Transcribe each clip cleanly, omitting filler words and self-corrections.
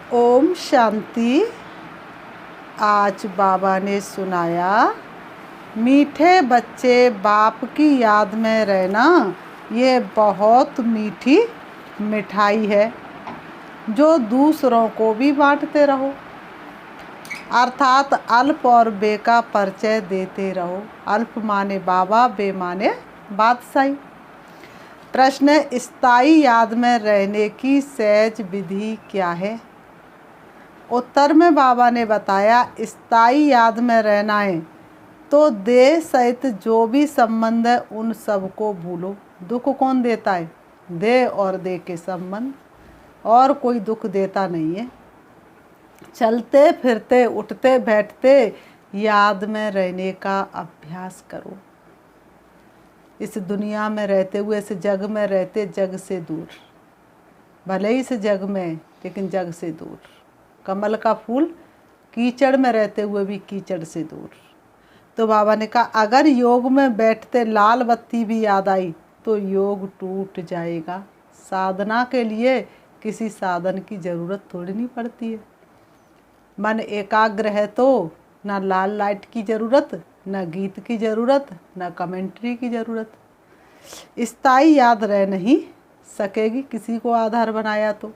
ओम शांति। आज बाबा ने सुनाया, मीठे बच्चे बाप की याद में रहना ये बहुत मीठी मिठाई है जो दूसरों को भी बांटते रहो, अर्थात अल्प और बे का परिचय देते रहो। अल्प माने बाबा, बे माने बादशाही। प्रश्न, स्थायी याद में रहने की सहज विधि क्या है? उत्तर में बाबा ने बताया, स्थायी याद में रहना है तो देह सहित जो भी संबंध है उन सब को भूलो। दुख कौन देता है? देह और देह के संबंध, और कोई दुख देता नहीं है। चलते फिरते उठते बैठते याद में रहने का अभ्यास करो। इस दुनिया में रहते हुए, इस जग में रहते, जग से दूर, भले ही इस जग में लेकिन जग से दूर। कमल का फूल कीचड़ में रहते हुए भी कीचड़ से दूर। तो बाबा ने कहा, अगर योग में बैठते लाल बत्ती भी याद आई तो योग टूट जाएगा। साधना के लिए किसी साधन की ज़रूरत थोड़ी नहीं पड़ती है। मन एकाग्र है तो ना लाल लाइट की ज़रूरत, ना गीत की ज़रूरत, ना कमेंट्री की ज़रूरत। स्थायी याद रह नहीं सकेगी किसी को आधार बनाया तो।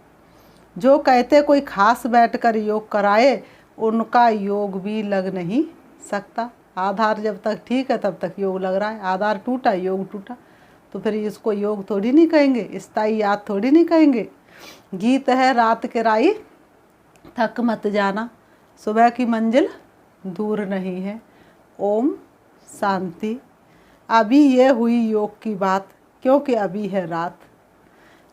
जो कहते कोई खास बैठकर योग कराए उनका योग भी लग नहीं सकता। आधार जब तक ठीक है तब तक योग लग रहा है। आधार टूटा, योग टूटा, तो फिर इसको योग थोड़ी नहीं कहेंगे, स्थायी याद थोड़ी नहीं कहेंगे। गीत है, रात के राई थक मत जाना, सुबह की मंजिल दूर नहीं है। ओम शांति। अभी ये हुई योग की बात, क्योंकि अभी है रात।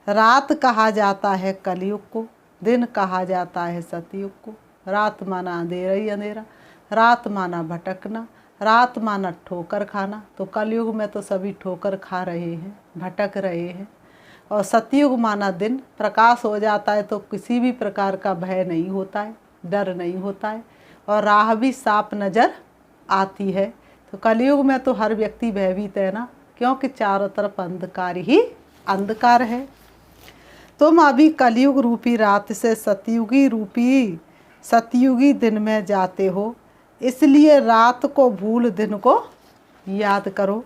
रात कहा जाता है कलयुग को, दिन कहा जाता है सतयुग को। रात माना अंधेरा ही अंधेरा, रात माना भटकना, रात माना ठोकर खाना। तो कलयुग में तो सभी ठोकर खा रहे हैं, भटक रहे हैं। और सतयुग माना दिन, प्रकाश हो जाता है तो किसी भी प्रकार का भय नहीं होता है, डर नहीं होता है, और राह भी साफ नज़र आती है। तो कलयुग में तो हर व्यक्ति भयभीत है ना, क्योंकि चारों तरफ अंधकार ही अंधकार है। तुम अभी कलयुग रूपी रात से सतयुगी दिन में जाते हो, इसलिए रात को भूल दिन को याद करो।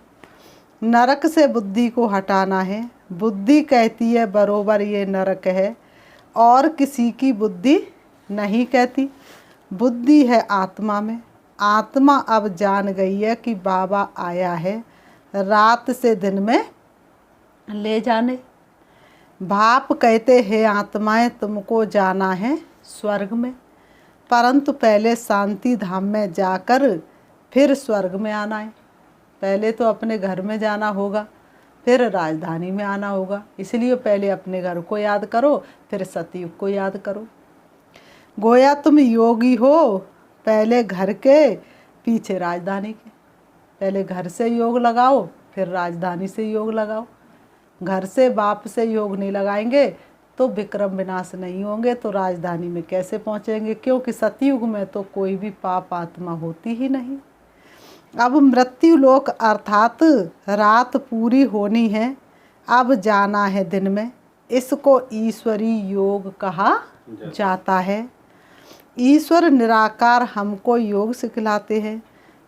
नरक से बुद्धि को हटाना है। बुद्धि कहती है बरोबर ये नरक है, और किसी की बुद्धि नहीं कहती। बुद्धि है आत्मा में। आत्मा अब जान गई है कि बाबा आया है रात से दिन में ले जाने। बाप कहते हैं, आत्माएं तुमको जाना है स्वर्ग में, परंतु पहले शांति धाम में जाकर फिर स्वर्ग में आना है। पहले तो अपने घर में जाना होगा, फिर राजधानी में आना होगा। इसलिए पहले अपने घर को याद करो, फिर सतयुग को याद करो। गोया तुम योगी हो, पहले घर के पीछे राजधानी के। पहले घर से योग लगाओ, फिर राजधानी से योग लगाओ। घर से बाप से योग नहीं लगाएंगे तो विक्रम विनाश नहीं होंगे, तो राजधानी में कैसे पहुंचेंगे? क्योंकि सतयुग में तो कोई भी पाप आत्मा होती ही नहीं। अब मृत्यु लोक अर्थात रात पूरी होनी है, अब जाना है दिन में। इसको ईश्वरी योग कहा जाता है। ईश्वर निराकार हमको योग सिखलाते हैं,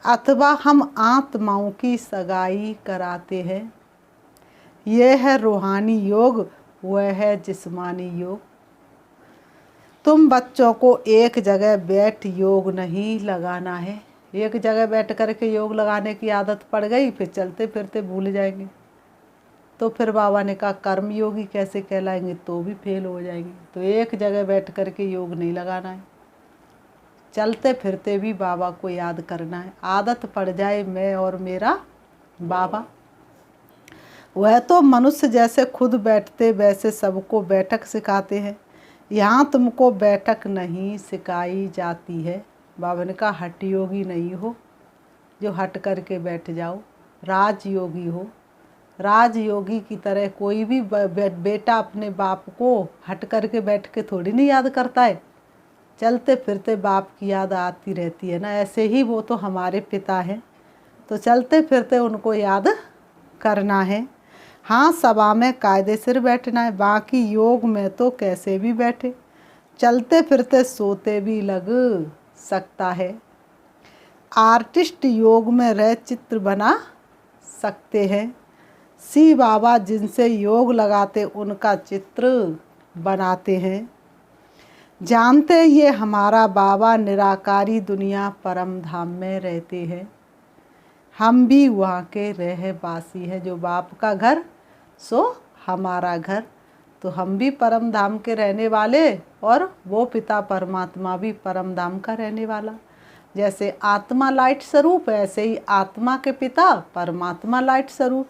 अथवा हम आत्माओं की सगाई कराते हैं। यह है रूहानी योग, वह है जिस्मानी योग। तुम बच्चों को एक जगह बैठ योग नहीं लगाना है। एक जगह बैठ कर के योग लगाने की आदत पड़ गई, फिर चलते फिरते भूल जाएंगे। तो फिर बाबा ने कहा कर्म योगी कैसे कहलाएंगे, तो भी फेल हो जाएंगे। तो एक जगह बैठ कर के योग नहीं लगाना है, चलते फिरते भी बाबा को याद करना है। आदत पड़ जाए मैं और मेरा बाबा। वह तो मनुष्य जैसे खुद बैठते वैसे सबको बैठक सिखाते हैं। यहाँ तुमको बैठक नहीं सिखाई जाती है। बाबा ने कहा हठ योगी नहीं हो जो हट करके बैठ जाओ, राजयोगी हो। राजयोगी की तरह कोई भी बेटा अपने बाप को हट करके बैठ के थोड़ी नहीं याद करता है। चलते फिरते बाप की याद आती रहती है ना, ऐसे ही वो तो हमारे पिता हैं, तो चलते फिरते उनको याद करना है। हाँ, सभा में कायदे सिर बैठना है, बाकी योग में तो कैसे भी बैठे। चलते फिरते सोते भी लग सकता है। आर्टिस्ट योग में रह चित्र बना सकते हैं। शिव बाबा जिनसे योग लगाते उनका चित्र बनाते हैं। जानते ये हमारा बाबा निराकारी दुनिया परम धाम में रहते हैं। हम भी वहाँ के रहवासी हैं। जो बाप का घर सो हमारा घर। तो हम भी परम धाम के रहने वाले और वो पिता परमात्मा भी परम धाम का रहने वाला। जैसे आत्मा लाइट स्वरूप ऐसे ही आत्मा के पिता परमात्मा लाइट स्वरूप।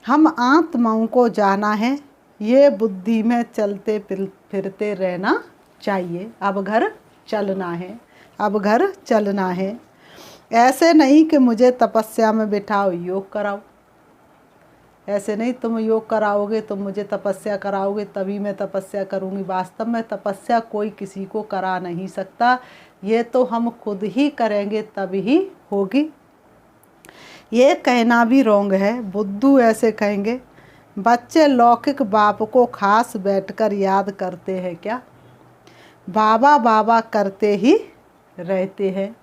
हम आत्माओं को जाना है, ये बुद्धि में चलते फिरते रहना चाहिए। अब घर चलना है, अब घर चलना है। ऐसे नहीं कि मुझे तपस्या में बिठाओ योग कराओ। ऐसे नहीं तुम योग कराओगे तुम मुझे तपस्या कराओगे तभी मैं तपस्या करूँगी। वास्तव में तपस्या कोई किसी को करा नहीं सकता। ये तो हम खुद ही करेंगे तभी होगी। ये कहना भी रोंग है। बुद्धू ऐसे कहेंगे, बच्चे लौकिक बाप को खास बैठकर याद करते हैं क्या? बाबा बाबा करते ही रहते हैं,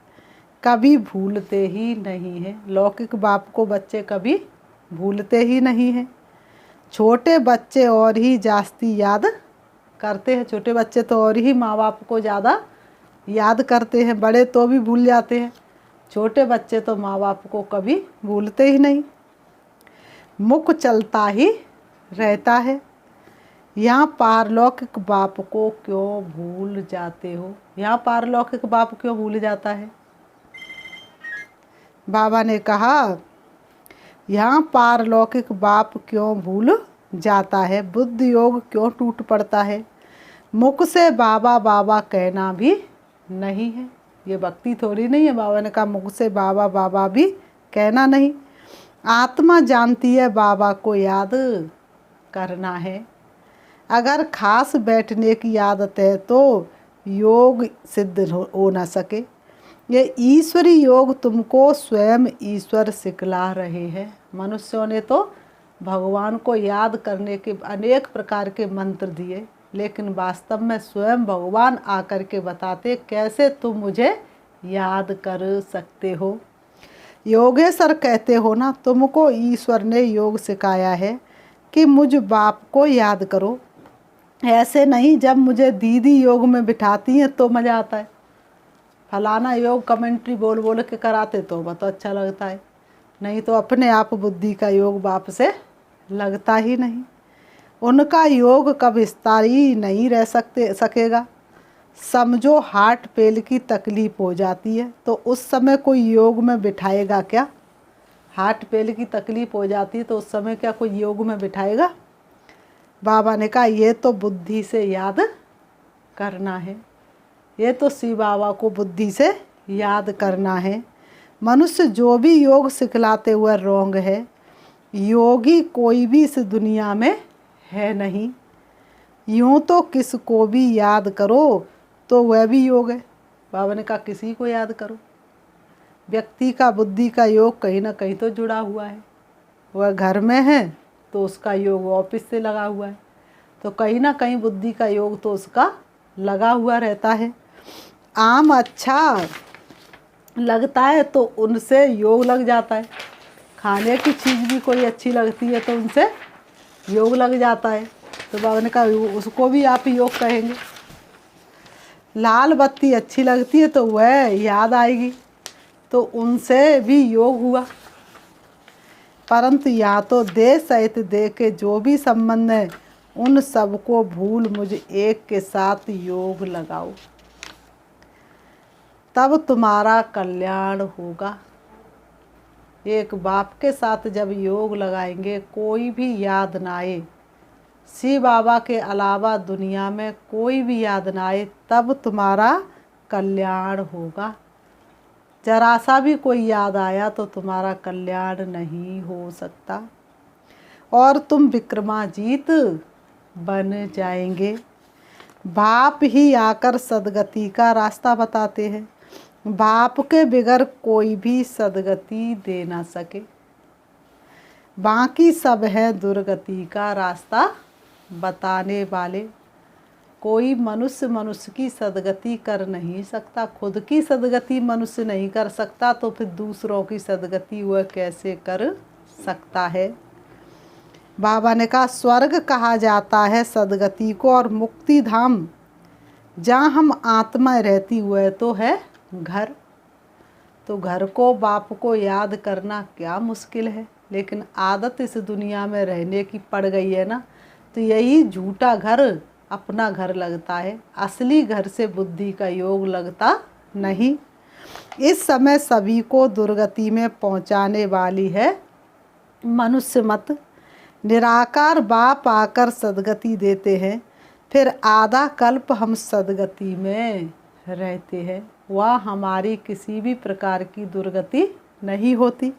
कभी भूलते ही नहीं हैं। लौकिक बाप को बच्चे कभी भूलते ही नहीं हैं। छोटे बच्चे और ही जास्ती याद करते हैं। छोटे बच्चे तो और ही माँ बाप को ज़्यादा याद करते हैं। बड़े तो भी भूल जाते हैं, छोटे बच्चे तो माँ बाप को कभी भूलते ही नहीं। मुख चलता ही रहता है। यहाँ पारलौकिक बाप को क्यों भूल जाते हो? यहाँ पारलौकिक बाप क्यों भूल जाता है? बाबा ने कहा यहाँ पारलौकिक बाप क्यों भूल जाता है? बुद्ध योग क्यों टूट पड़ता है? मुख से बाबा बाबा कहना भी नहीं है। ये भक्ति थोड़ी नहीं है। बाबा ने कहा मुख से बाबा बाबा भी कहना नहीं। आत्मा जानती है बाबा को याद करना है। अगर खास बैठने की आदत है तो योग सिद्ध हो ना सके। ये ईश्वरी योग तुमको स्वयं ईश्वर सिखला रहे हैं। मनुष्यों ने तो भगवान को याद करने के अनेक प्रकार के मंत्र दिए, लेकिन वास्तव में स्वयं भगवान आकर के बताते कैसे तुम मुझे याद कर सकते हो। योगेश्वर कहते हो ना, तुमको ईश्वर ने योग सिखाया है कि मुझ बाप को याद करो। ऐसे नहीं जब मुझे दीदी योग में बिठाती हैं तो मज़ा आता है। फलाना योग कमेंट्री बोल बोल के कराते तो बहुत अच्छा लगता है, नहीं तो अपने आप बुद्धि का योग बाप से लगता ही नहीं। उनका योग कब स्थायी नहीं रह सकेगा। समझो हार्ट फेल की तकलीफ़ हो जाती है तो उस समय कोई योग में बिठाएगा क्या? हार्ट फेल की तकलीफ़ हो जाती है तो उस समय क्या कोई योग में बिठाएगा? बाबा ने कहा ये तो बुद्धि से याद करना है। ये तो शिव बाबा को बुद्धि से याद करना है। मनुष्य जो भी योग सिखलाते हुए रोंग है। योगी कोई भी इस दुनिया में है नहीं। यूँ तो किसको भी याद करो तो वह भी योग है। बाबा ने कहा किसी को याद करो। व्यक्ति का बुद्धि का योग कहीं ना कहीं तो जुड़ा हुआ है। वह घर में है तो उसका योग ऑफिस से लगा हुआ है, तो कहीं ना कहीं बुद्धि का योग तो उसका लगा हुआ रहता है। आम अच्छा लगता है तो उनसे योग लग जाता है। खाने की चीज़ भी कोई अच्छी लगती है तो उनसे योग लग जाता है। तो बाबा ने कहा उसको भी आप योग कहेंगे। लाल बत्ती अच्छी लगती है तो वह याद आएगी, तो उनसे भी योग हुआ। परंतु यहाँ तो देह सहित देह के जो भी संबंध है उन सबको भूल मुझ एक के साथ योग लगाओ, तब तुम्हारा कल्याण होगा। एक बाप के साथ जब योग लगाएंगे कोई भी याद ना आए, शिव बाबा के अलावा दुनिया में कोई भी याद ना आए, तब तुम्हारा कल्याण होगा। जरा सा भी कोई याद आया तो तुम्हारा कल्याण नहीं हो सकता और तुम विक्रमाजीत बन जाएंगे। बाप ही आकर सदगति का रास्ता बताते हैं। बाप के बिगर कोई भी सदगति दे ना सके। बाकी सब है दुर्गति का रास्ता बताने वाले। कोई मनुष्य मनुष्य की सदगति कर नहीं सकता। खुद की सदगति मनुष्य नहीं कर सकता तो फिर दूसरों की सदगति वह कैसे कर सकता है। बाबा ने कहा स्वर्ग कहा जाता है सदगति को, और मुक्ति धाम जहाँ हम आत्मा रहती हुए तो है घर। तो घर को बाप को याद करना क्या मुश्किल है, लेकिन आदत इस दुनिया में रहने की पड़ गई है ना, तो यही झूठा घर अपना घर लगता है, असली घर से बुद्धि का योग लगता नहीं। इस समय सभी को दुर्गति में पहुंचाने वाली है मनुष्य मत। निराकार बाप आकर सदगति देते हैं, फिर आधा कल्प हम सदगति में रहते हैं। वह हमारी किसी भी प्रकार की दुर्गति नहीं होती।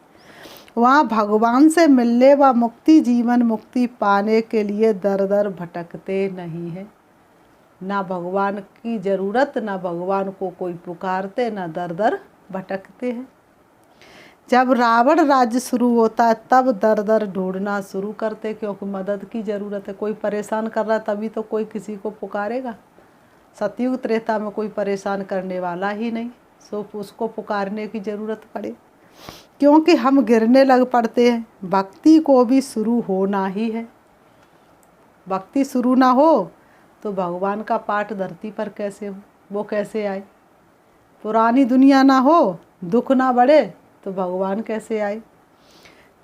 वहाँ भगवान से मिलने व मुक्ति जीवन मुक्ति पाने के लिए दर दर भटकते नहीं हैं। ना भगवान की ज़रूरत, ना भगवान को कोई पुकारते, ना दर दर भटकते हैं। जब रावण राज्य शुरू होता है तब दर दर ढूंढना शुरू करते, क्योंकि मदद की ज़रूरत है। कोई परेशान कर रहा है तभी तो कोई किसी को पुकारेगा। सतयुग त्रेता में कोई परेशान करने वाला ही नहीं, सो उसको पुकारने की ज़रूरत पड़े, क्योंकि हम गिरने लग पड़ते हैं। भक्ति को भी शुरू होना ही है। भक्ति शुरू ना हो तो भगवान का पाठ धरती पर कैसे हो, वो कैसे आए। पुरानी दुनिया ना हो, दुख ना बढ़े तो भगवान कैसे आए।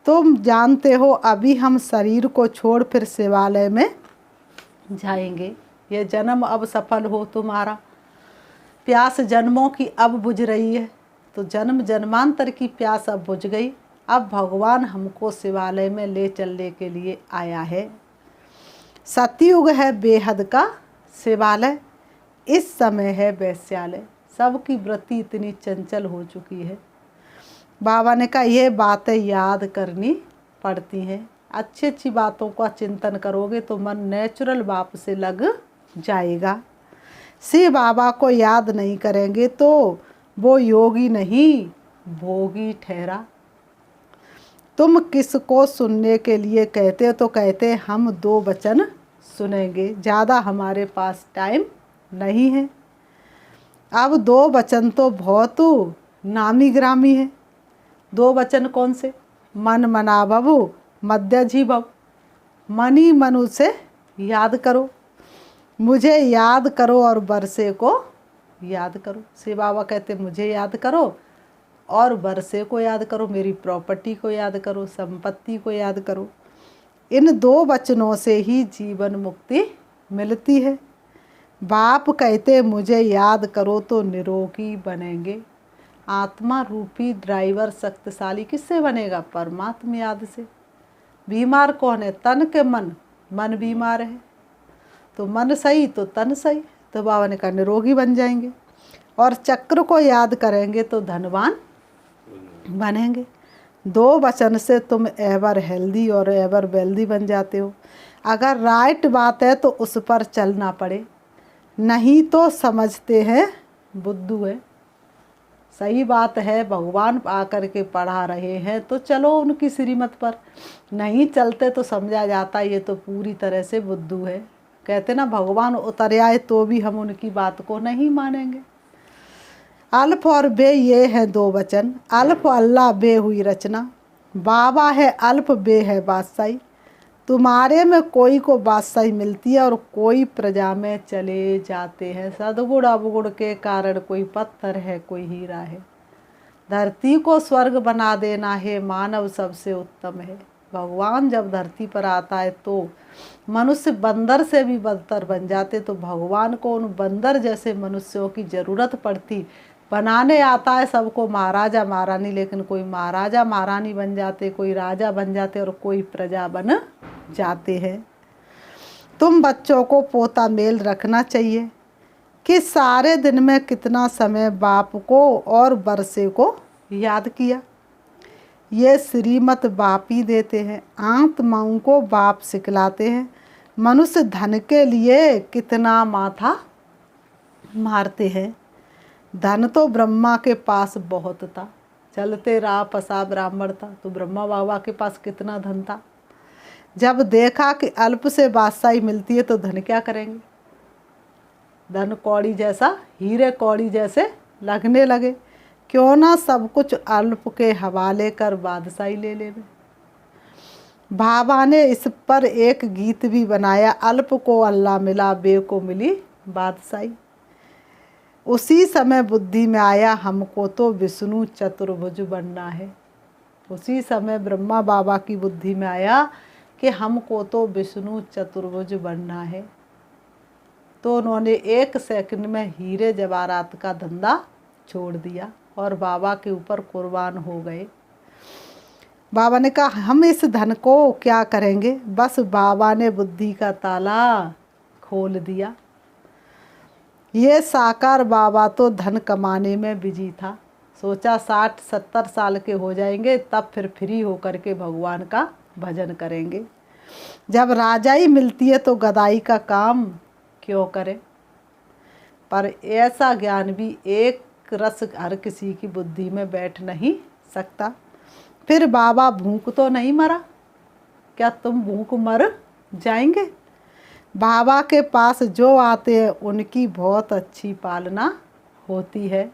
तुम जानते हो अभी हम शरीर को छोड़ फिर शिवालय में जाएंगे। यह जन्म अब सफल हो तुम्हारा, प्यास जन्मों की अब बुझ रही है। तो जन्म जन्मांतर की प्यास अब बुझ गई। अब भगवान हमको शिवालय में ले चलने के लिए आया है। सतयुग है बेहद का शिवालय, इस समय है वैश्यालय। सबकी वृत्ति इतनी चंचल हो चुकी है। बाबा ने कहा ये बातें याद करनी पड़ती हैं। अच्छी अच्छी बातों का चिंतन करोगे तो मन नेचुरल बाप से लग जाएगा। शिव बाबा को याद नहीं करेंगे तो वो योगी नहीं भोगी ठहरा। तुम किसको सुनने के लिए कहते हो, तो कहते हम 2 वचन सुनेंगे, ज़्यादा हमारे पास टाइम नहीं है। अब 2 वचन तो बहुत नामी ग्रामी है। 2 वचन कौन से? मन मना भवु मध्यजी भव। मन ही मन उसे याद करो, मुझे याद करो और बरसे को याद करो। शिव बाबा कहते मुझे याद करो और बरसे को याद करो, मेरी प्रॉपर्टी को याद करो, संपत्ति को याद करो। इन 2 वचनों से ही जीवन मुक्ति मिलती है। बाप कहते मुझे याद करो तो निरोगी बनेंगे। आत्मा रूपी ड्राइवर शक्तिशाली किससे बनेगा? परमात्मा याद से। बीमार कौन है? तन के मन। मन बीमार है तो मन सही तो तन सही, तो बाबा ने कहा निरोगी बन जाएंगे। और चक्र को याद करेंगे तो धनवान बनेंगे। 2 वचन से तुम एवर हेल्दी और एवर वेल्दी बन जाते हो। अगर राइट बात है तो उस पर चलना पड़े, नहीं तो समझते हैं बुद्धू है। सही बात है, भगवान आकर के पढ़ा रहे हैं तो चलो उनकी श्रीमत पर, नहीं चलते तो समझा जाता ये तो पूरी तरह से बुद्धू है। कहते ना भगवान उतर आए तो भी हम उनकी बात को नहीं मानेंगे। अल्फ और बे ये हैं 2 वचन। अल्फ अल्लाह, बे हुई रचना। बाबा है अल्फ, बे है बादशाही। तुम्हारे में कोई को बादशाही मिलती है और कोई प्रजा में चले जाते हैं। सदगुण अवगुण के कारण कोई पत्थर है, कोई हीरा है। धरती को स्वर्ग बना देना है, मानव सबसे उत्तम है। भगवान जब धरती पर आता है तो मनुष्य बंदर से भी बदतर बन जाते, तो भगवान को उन बंदर जैसे मनुष्यों की ज़रूरत पड़ती। बनाने आता है सबको महाराजा महारानी, लेकिन कोई महाराजा महारानी बन जाते, कोई राजा बन जाते और कोई प्रजा बन जाते हैं। तुम बच्चों को पोता मेल रखना चाहिए कि सारे दिन में कितना समय बाप को और बरसे को याद किया। ये श्रीमत बाप ही देते हैं, आत्माओं को बाप सिखलाते हैं। मनुष्य धन के लिए कितना माथा मारते हैं। धन तो ब्रह्मा के पास बहुत था, चलते रहा पसा ब्राह्मण था, तो ब्रह्मा बाबा के पास कितना धन था। जब देखा कि अल्प से बादशाही मिलती है तो धन क्या करेंगे, धन कौड़ी जैसा हीरे कौड़ी जैसे लगने लगे। क्यों ना सब कुछ अल्प के हवाले कर बादशाही ले लेवे। बाबा ने इस पर एक गीत भी बनाया, अल्प को अल्लाह मिला, बे को मिली बादशाही। उसी समय बुद्धि में आया, हमको तो विष्णु चतुर्भुज बनना है। उसी समय ब्रह्मा बाबा की बुद्धि में आया कि हमको तो विष्णु चतुर्भुज बनना है। तो उन्होंने 1 सेकंड में हीरे जवाहरात का धंधा छोड़ दिया और बाबा के ऊपर कुर्बान हो गए। बाबा ने कहा हम इस धन को क्या करेंगे। बस बाबा ने बुद्धि का ताला खोल दिया। ये साकार बाबा तो धन कमाने में बिजी था। सोचा 60-70 साल के हो जाएंगे तब फिर फ्री होकर के भगवान का भजन करेंगे। जब राजाई मिलती है तो गदाई का काम क्यों करें। पर ऐसा ज्ञान भी एक रस हर किसी की बुद्धि में बैठ नहीं सकता। फिर बाबा भूख तो नहीं मरा, क्या तुम भूख मर जाएंगे। बाबा के पास जो आते हैं उनकी बहुत अच्छी पालना होती है।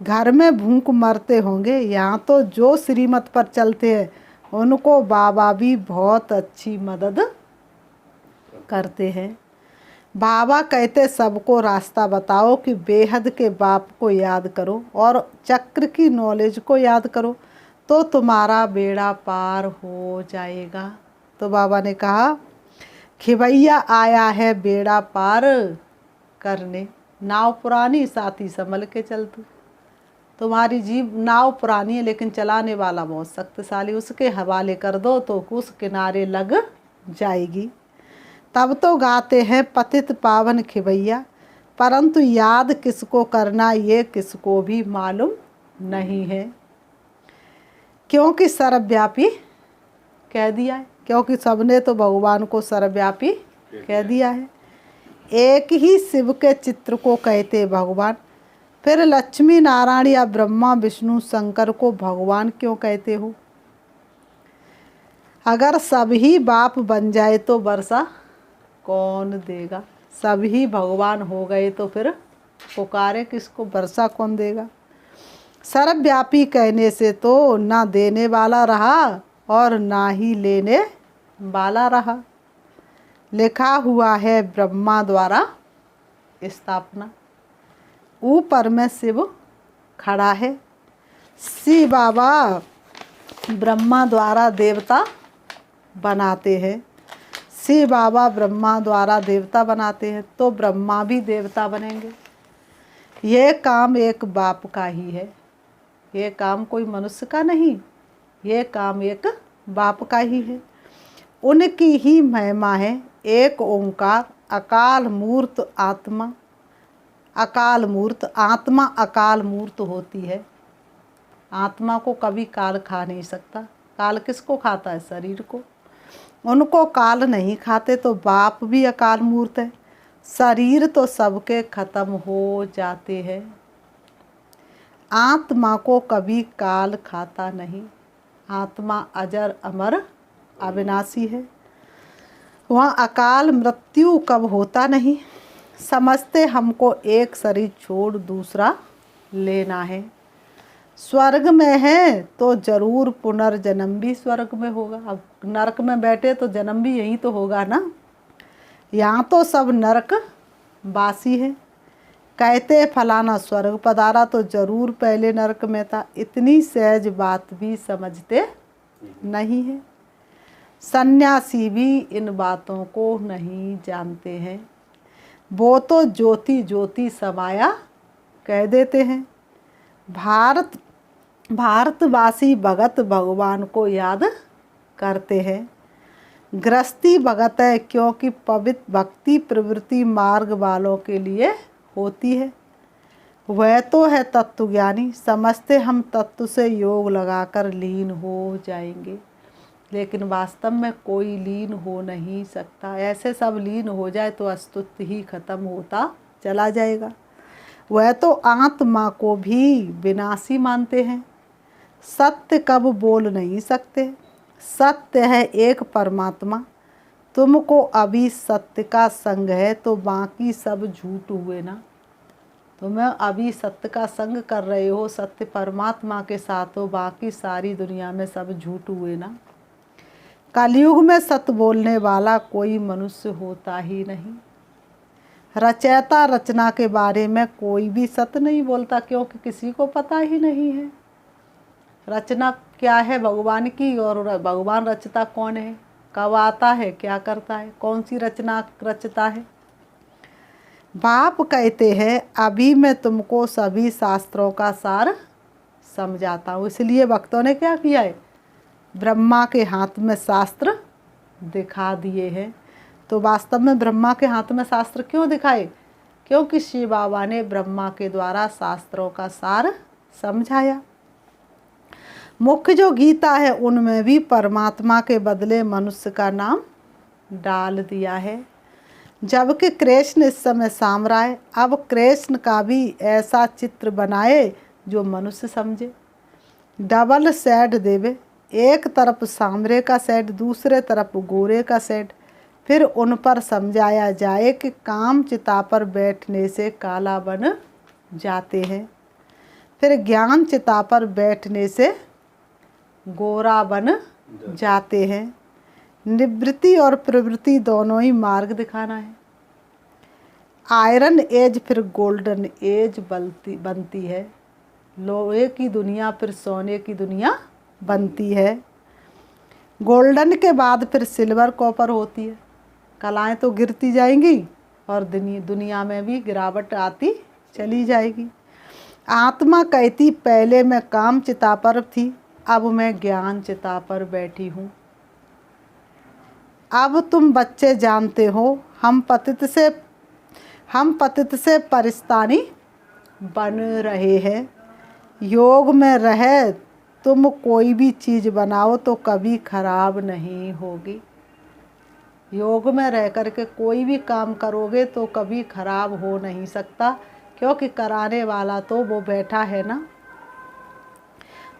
घर में भूख मरते होंगे, यहाँ तो जो श्रीमत पर चलते हैं उनको बाबा भी बहुत अच्छी मदद करते हैं। बाबा कहते सबको रास्ता बताओ कि बेहद के बाप को याद करो और चक्र की नॉलेज को याद करो तो तुम्हारा बेड़ा पार हो जाएगा। तो बाबा ने कहा खिवैया आया है बेड़ा पार करने, नाव पुरानी साथी संभल के चल तू। तुम्हारी जीव नाव पुरानी है लेकिन चलाने वाला बहुत शक्तिशाली, उसके हवाले कर दो तो उस किनारे लग जाएगी। तब तो गाते हैं पतित पावन खिवैया, परंतु याद किसको करना ये किसको भी मालूम नहीं है। क्योंकि सर्वव्यापी कह दिया है, क्योंकि सबने तो भगवान को सर्वव्यापी कह दिया है। एक ही शिव के चित्र को कहते भगवान, फिर लक्ष्मी नारायण या ब्रह्मा विष्णु शंकर को भगवान क्यों कहते हो। अगर सभी बाप बन जाए तो वर्षा कौन देगा। सभी भगवान हो गए तो फिर पुकारे किसको, वर्षा कौन देगा। सर्वव्यापी कहने से तो ना देने वाला रहा और ना ही लेने वाला रहा। लिखा हुआ है ब्रह्मा द्वारा स्थापना, ऊपर में शिव खड़ा है। शिव बाबा ब्रह्मा द्वारा देवता बनाते हैं। शिव बाबा ब्रह्मा द्वारा देवता बनाते हैं तो ब्रह्मा भी देवता बनेंगे। ये काम एक बाप का ही है, ये काम कोई मनुष्य का नहीं, ये काम एक बाप का ही है। उनकी ही महिमा है एक ओंकार अकाल मूर्त आत्मा। अकाल मूर्त आत्मा अकाल मूर्त होती है। आत्मा को कभी काल खा नहीं सकता। काल किसको खाता है, शरीर को। उनको काल नहीं खाते तो बाप भी अकाल मूर्त है। शरीर तो सबके खत्म हो जाते हैं, आत्मा को कभी काल खाता नहीं। आत्मा अजर अमर अविनाशी है, वहाँ अकाल मृत्यु कब होता नहीं। समझते हमको एक शरीर छोड़ दूसरा लेना है। स्वर्ग में है तो जरूर पुनर्जन्म भी स्वर्ग में होगा। अब नरक में बैठे तो जन्म भी यही तो होगा ना। यहाँ तो सब नरक वासी है। कहते फलाना स्वर्ग पधारा तो जरूर पहले नरक में था। इतनी सहज बात भी समझते नहीं है। सन्यासी भी इन बातों को नहीं जानते हैं। वो तो ज्योति ज्योति समाया कह देते हैं। भारतवासी भगत भगवान को याद करते हैं। गृहस्थी भगत है क्योंकि पवित्र भक्ति प्रवृत्ति मार्ग वालों के लिए होती है। वह तो है तत्वज्ञानी, समझते हम तत्व से योग लगाकर लीन हो जाएंगे, लेकिन वास्तव में कोई लीन हो नहीं सकता। ऐसे सब लीन हो जाए तो अस्तित्व ही खत्म होता चला जाएगा। वह तो आत्मा को भी विनाशी मानते हैं। सत्य कब बोल नहीं सकते। सत्य है एक परमात्मा, तुमको अभी सत्य का संग है तो बाकी सब झूठ हुए ना। तुम्हें अभी सत्य का संग कर रहे हो, सत्य परमात्मा के साथ हो, बाकी सारी दुनिया में सब झूठ हुए ना। कलयुग में सत्य बोलने वाला कोई मनुष्य होता ही नहीं। रचयिता रचना के बारे में कोई भी सत्य नहीं बोलता, क्योंकि किसी को पता ही नहीं है रचना क्या है भगवान की, और भगवान रचता कौन है, कब आता है, क्या करता है, कौन सी रचना रचता है। बाप कहते हैं अभी मैं तुमको सभी शास्त्रों का सार समझाता हूँ। इसलिए भक्तों ने क्या किया है, ब्रह्मा के हाथ में शास्त्र दिखा दिए हैं। तो वास्तव में ब्रह्मा के हाथ में शास्त्र क्यों दिखाए, क्योंकि शिव बाबा ने ब्रह्मा के द्वारा शास्त्रों का सार समझाया। मुख्य जो गीता है उनमें भी परमात्मा के बदले मनुष्य का नाम डाल दिया है। जबकि कृष्ण इस समय साम्राय, अब कृष्ण का भी ऐसा चित्र बनाए जो मनुष्य समझे। डबल शेड देवे, एक तरफ सांवरे का शेड, दूसरे तरफ गोरे का शेड। फिर उन पर समझाया जाए कि काम चिता पर बैठने से काला बन जाते हैं, फिर ज्ञान चिता पर बैठने से गोरा बन जाते हैं। निवृत्ति और प्रवृत्ति दोनों ही मार्ग दिखाना है। आयरन एज फिर गोल्डन एज बनती है। लोहे की दुनिया फिर सोने की दुनिया बनती है। गोल्डन के बाद फिर सिल्वर कॉपर होती है। कलाएं तो गिरती जाएंगी और दुनिया में भी गिरावट आती चली जाएगी। आत्मा कहती पहले मैं काम चिता पर थी, अब मैं ज्ञान चिता पर बैठी हूँ। अब तुम बच्चे जानते हो हम पतित से परिस्तानी बन रहे हैं। योग में रहे तुम कोई भी चीज़ बनाओ तो कभी खराब नहीं होगी। योग में रह कर के कोई भी काम करोगे तो कभी खराब हो नहीं सकता, क्योंकि कराने वाला तो वो बैठा है ना।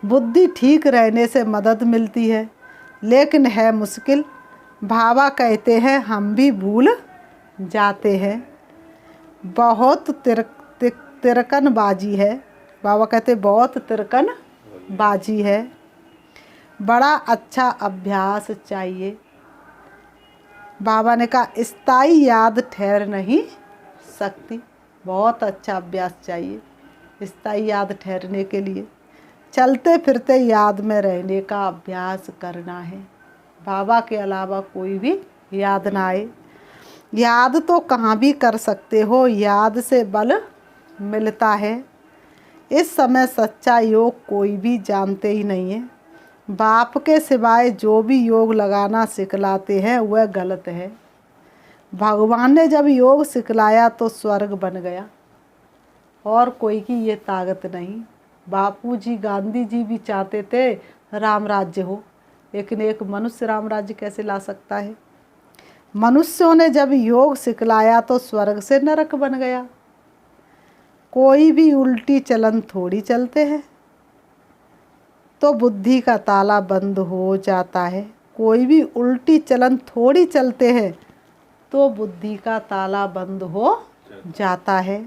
बुद्धि ठीक रहने से मदद मिलती है, लेकिन है मुश्किल। बाबा कहते हैं हम भी भूल जाते हैं। बहुत तिरकन बाजी है। बाबा कहते बहुत तिरकन बाजी है। बड़ा अच्छा अभ्यास चाहिए। बाबा ने कहा स्थायी याद ठहर नहीं सकती। बहुत अच्छा अभ्यास चाहिए स्थायी याद ठहरने के लिए। चलते फिरते याद में रहने का अभ्यास करना है। बाबा के अलावा कोई भी याद ना आए। याद तो कहाँ भी कर सकते हो, याद से बल मिलता है। इस समय सच्चा योग कोई भी जानते ही नहीं है। बाप के सिवाय जो भी योग लगाना सिखलाते हैं वह गलत है। भगवान ने जब योग सिखलाया तो स्वर्ग बन गया, और कोई की ये ताकत नहीं। बापूजी गांधी जी भी चाहते थे राम राज्य हो, लेकिन एक मनुष्य राम राज्य कैसे ला सकता है। मनुष्यों ने जब योग सिखलाया तो स्वर्ग से नरक बन गया। कोई भी उल्टी चलन थोड़ी चलते हैं तो बुद्धि का ताला बंद हो जाता है। कोई भी उल्टी चलन थोड़ी चलते हैं तो बुद्धि का ताला बंद हो जाता है।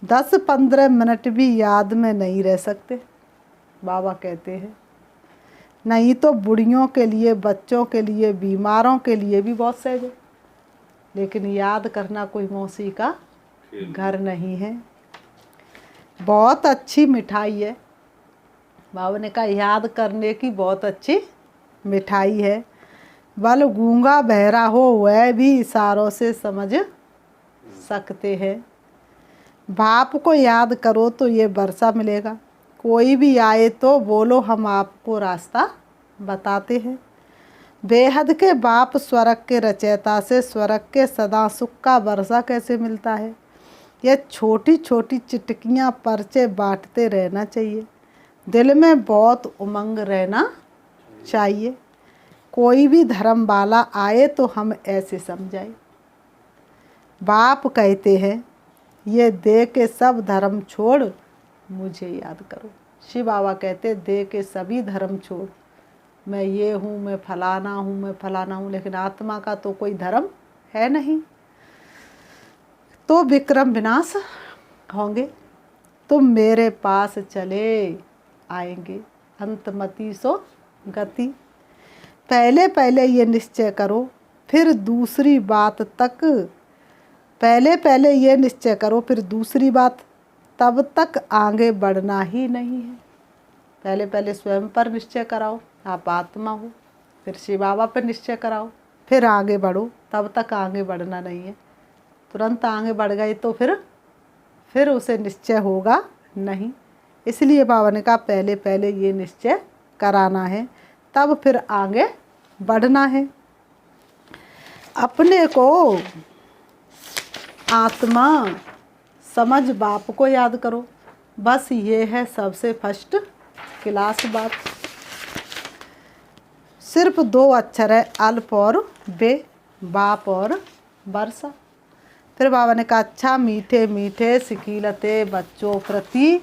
10-15 मिनट भी याद में नहीं रह सकते, बाबा कहते हैं। नहीं तो बुढ़ियों के लिए, बच्चों के लिए, बीमारों के लिए भी बहुत सहज है, लेकिन याद करना कोई मौसी का घर नहीं है। बहुत अच्छी मिठाई है। बाबा ने कहा याद करने की बहुत अच्छी मिठाई है। बल गूंगा बहरा हो वह भी इशारों से समझ सकते हैं। बाप को याद करो तो ये वर्षा मिलेगा। कोई भी आए तो बोलो हम आपको रास्ता बताते हैं। बेहद के बाप स्वर्ग के रचयिता से स्वर्ग के सदा सुख का वर्षा कैसे मिलता है। ये छोटी छोटी चिटकियाँ पर्चे बांटते रहना चाहिए। दिल में बहुत उमंग रहना चाहिए। कोई भी धर्म वाला आए तो हम ऐसे समझाए। बाप कहते हैं ये दे के सब धर्म छोड़ मुझे याद करो। शिव बाबा कहते दे के सभी धर्म छोड़ मैं ये हूँ, मैं फलाना हूँ, मैं फलाना हूँ, लेकिन आत्मा का तो कोई धर्म है नहीं। तो विक्रम विनाश होंगे। तुम मेरे पास चले आएंगे, अंतमति सो गति। पहले पहले ये निश्चय करो, फिर दूसरी बात तक, पहले पहले ये निश्चय करो फिर दूसरी बात, तब तक आगे बढ़ना ही नहीं है। पहले पहले स्वयं पर निश्चय कराओ, आप आत्मा हो, फिर शिव बाबा पर निश्चय कराओ, फिर आगे बढ़ो, तब तक आगे बढ़ना नहीं है। तुरंत आगे बढ़ गए तो फिर उसे निश्चय होगा नहीं। इसलिए बाबा ने कहा पहले पहले ये निश्चय कराना है, तब फिर आगे बढ़ना है। अपने को आत्मा समझ बाप को याद करो, बस ये है सबसे फर्स्ट क्लास बात। सिर्फ 2 अक्षर है, अल्प और बे, बाप और वर्षा। फिर बाबा ने कहा अच्छा मीठे मीठे सिकीलते बच्चों प्रति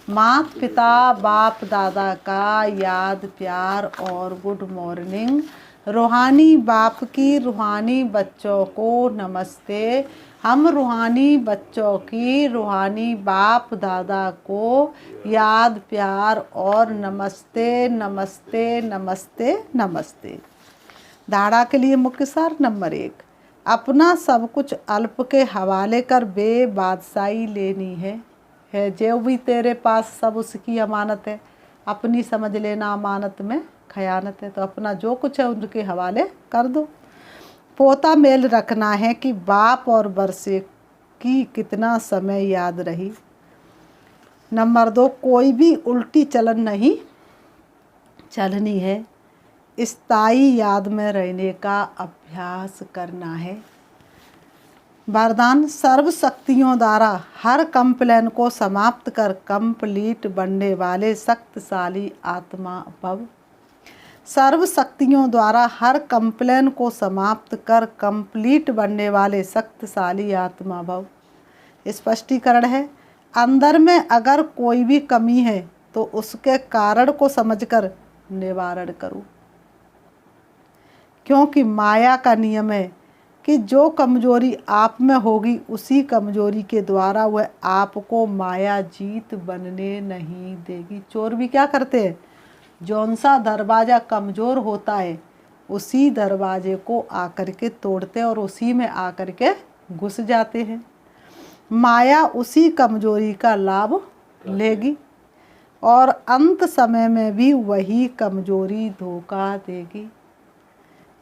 माता पिता बाप दादा का याद प्यार और गुड मॉर्निंग। रूहानी बाप की रूहानी बच्चों को नमस्ते। हम रूहानी बच्चों की रूहानी बाप दादा को याद प्यार और नमस्ते नमस्ते नमस्ते नमस्ते। धारणा के लिए मुख्य सार नंबर 1, अपना सब कुछ अल्प के हवाले कर बेबादशाही लेनी है जो भी तेरे पास सब उसकी अमानत है। अपनी समझ लेना अमानत में खयानत है, तो अपना जो कुछ है उनके हवाले कर दो। पोता मेल रखना है कि बाप और वर्षे की कितना समय याद रही। नंबर 2, कोई भी उल्टी चलन नहीं चलनी है, स्थायी याद में रहने का अभ्यास करना है। वरदान, सर्व शक्तियों द्वारा हर कंप्लेन को समाप्त कर कंप्लीट बनने वाले शक्तिशाली आत्मा भव। सर्व शक्तियों द्वारा हर कंप्लेन को समाप्त कर कंप्लीट बनने वाले शक्तिशाली आत्मा भव। स्पष्टीकरण है, अंदर में अगर कोई भी कमी है तो उसके कारण को समझकर निवारण करो, क्योंकि माया का नियम है कि जो कमजोरी आप में होगी उसी कमजोरी के द्वारा वह आपको माया जीत बनने नहीं देगी। चोर भी क्या करते हैं, जौन सा दरवाज़ा कमज़ोर होता है उसी दरवाजे को आकर के तोड़ते और उसी में आकर के घुस जाते हैं। माया उसी कमजोरी का लाभ लेगी और अंत समय में भी वही कमजोरी धोखा देगी।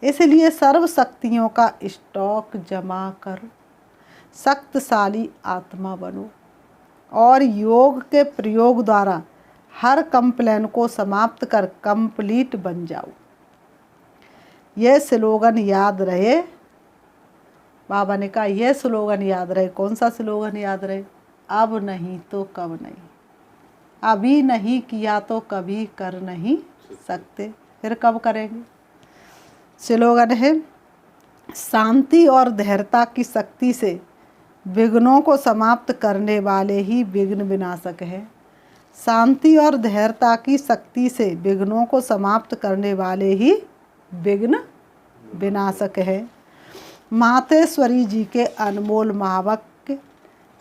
इसलिए सर्व शक्तियों का स्टॉक जमा कर शक्तिशाली आत्मा बनो और योग के प्रयोग द्वारा हर कंप्लेन को समाप्त कर कंप्लीट बन जाओ। यह स्लोगन याद रहे। बाबा ने कहा यह स्लोगन याद रहे। कौन सा स्लोगन याद रहे? अब नहीं तो कब नहीं, अभी नहीं किया तो कभी कर नहीं सकते, फिर कब करेंगे। स्लोगन है, शांति और धैर्यता की शक्ति से विघ्नों को समाप्त करने वाले ही विघ्न विनाशक है। शांति और धैर्यता की शक्ति से विघ्नों को समाप्त करने वाले ही विघ्न विनाशक है। मातेश्वरी जी के अनमोल महावाक्य,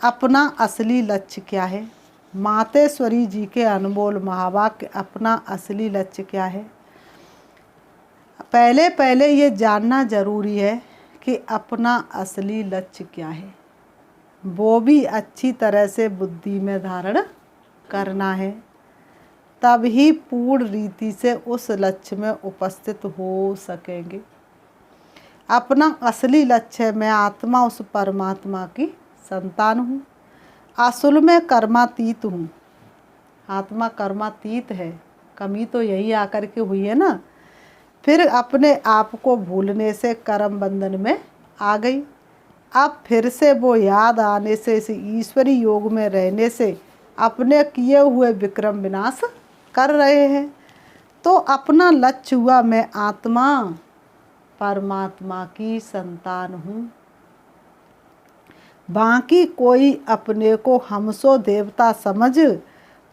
अपना असली लक्ष्य क्या है? मातेश्वरी जी के अनमोल महावाक्य, अपना असली लक्ष्य क्या है? पहले पहले ये जानना जरूरी है कि अपना असली लक्ष्य क्या है, वो भी अच्छी तरह से बुद्धि में धारण करना है, तब ही पूर्ण रीति से उस लक्ष्य में उपस्थित हो सकेंगे। अपना असली लक्ष्य, मैं आत्मा उस परमात्मा की संतान हूँ, असल में कर्मातीत हूँ। आत्मा कर्मातीत है, कमी तो यही आकर के हुई है ना। फिर अपने आप को भूलने से कर्म बंधन में आ गई। अब फिर से वो याद आने से, इस ईश्वरी योग में रहने से अपने किए हुए विक्रम विनाश कर रहे हैं। तो अपना लक्ष्य हुआ, मैं आत्मा परमात्मा की संतान हूँ। बाकी कोई अपने को हमसो देवता समझ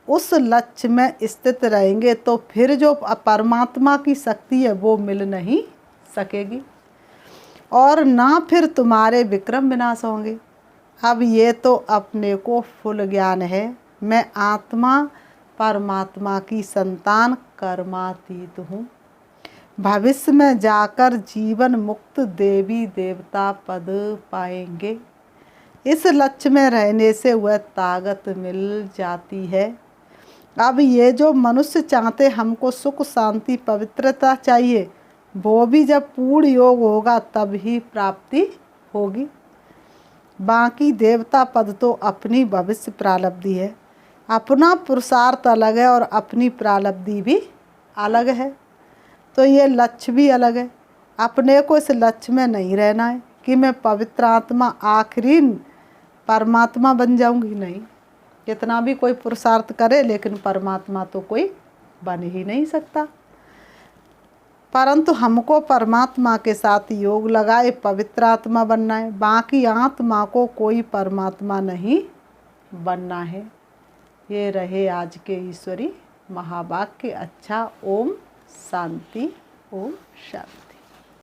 उस लक्ष्य में स्थित रहेंगे तो फिर जो परमात्मा की शक्ति है वो मिल नहीं सकेगी और ना फिर तुम्हारे विक्रम विनाश होंगे। अब ये तो अपने को फुल ज्ञान है, मैं आत्मा परमात्मा की संतान कर्मातीत हूँ। भविष्य में जाकर जीवन मुक्त देवी देवता पद पाएंगे। इस लक्ष्य में रहने से वह ताकत मिल जाती है। अब ये जो मनुष्य चाहते हमको सुख शांति पवित्रता चाहिए, वो भी जब पूर्ण योग होगा तब ही प्राप्ति होगी। बाकी देवता पद तो अपनी भविष्य प्रारब्धि है, अपना पुरुषार्थ अलग है और अपनी प्रारब्धि भी अलग है, तो ये लक्ष्य भी अलग है। अपने को इस लक्ष्य में नहीं रहना है कि मैं पवित्र आत्मा आखिरी परमात्मा बन जाऊंगी, नहीं। कितना भी कोई पुरुषार्थ करे लेकिन परमात्मा तो कोई बन ही नहीं सकता। परंतु हमको परमात्मा के साथ योग लगाए पवित्र आत्मा बनना है, बाकी आत्मा को कोई परमात्मा नहीं बनना है। ये रहे आज के ईश्वरी महावाक्य। अच्छा, ओम शांति, ओम शांति।